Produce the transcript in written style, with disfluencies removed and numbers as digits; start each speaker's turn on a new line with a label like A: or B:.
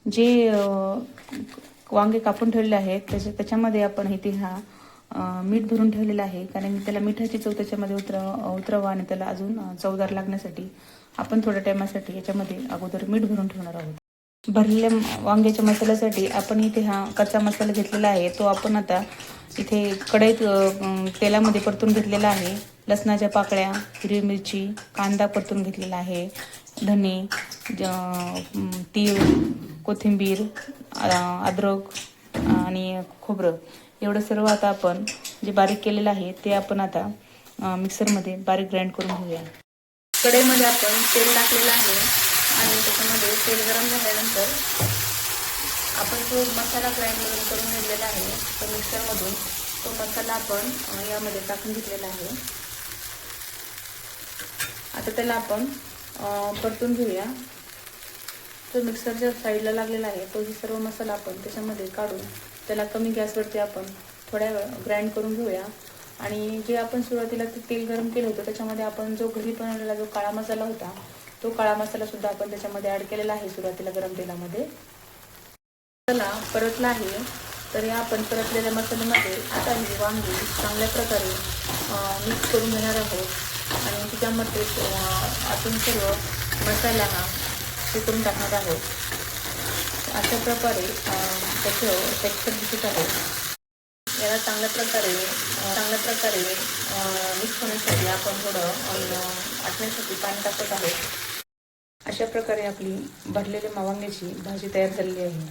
A: जे वांगे कापून ठेवलेले आहेत त्याच्यामध्ये आपण इथे मीठ भरून ठेवलेलं आहे, कारण त्याला मिठाची चव त्याच्यामध्ये उतरवा आणि त्याला अजून चवदार लागण्यासाठी आपण थोड्या टायमासाठी याच्यामध्ये अगोदर मीठ भरून ठेवणार आहोत. भरलेल्या वांग्याच्या मसाल्यासाठी आपण इथे कच्चा मसाला घेतलेला आहे, तो आपण आता इथे कढईत तेलामध्ये परतून घेतलेला आहे. लसणाच्या पाकळ्या, हिरवी मिरची, कांदा परतून घेतलेला आहे, धने, तीळ, कोथिंबीर, अद्रक आणि खोबरं एवढं सर्व आता आपण जे बारीक केलेलं आहे ते आपण आता मिक्सरमध्ये बारीक ग्राइंड करून घेऊया. कढईमध्ये आपण तेल टाकलेलं आहे आणि त्याच्यामध्ये तेल गरम झाल्यानंतर आपण जो मसाला ग्राइंड करून घेतलेला आहे तो मिक्सरमधून तो मसाला आपण यामध्ये टाकून घेतलेला आहे. आता त्याला आपण परतून घेऊया. तो मिक्सरच्या साईडला लागलेला आहे तो सर्व मसाला आपण त्याच्यामध्ये काढून त्याला कमी गॅसवरती आपण थोड्या वेळ ग्राइंड करून घेऊया. आणि जे आपण सुरुवातीला तेल गरम केलं होतं त्याच्यामध्ये आपण जो घरी बनवलेला जो काळा मसाला होता तो काळा मसाला सुद्धा आपण त्याच्यामध्ये ॲड केलेला आहे सुरुवातीला गरम तेलामध्ये. मसाला परतला आहे तर या आपण परतलेल्या मसाल्यामध्ये आता ही वांगी चांगल्या प्रकारे मिक्स करून घेणार आहोत आणि त्याच्यामध्ये आपण सर्व मसाला हे करून टाकणार आहोत. अशा प्रकारे त्याचं टेक्स्चर दिसत आहे. याला चांगल्या प्रकारे मिक्स होण्यासाठी आपण थोडं आटण्यासाठी पाणी टाकत आहोत. अशा प्रकारे आपली भरलेली वांग्याची भाजी तयार झालेली आहे.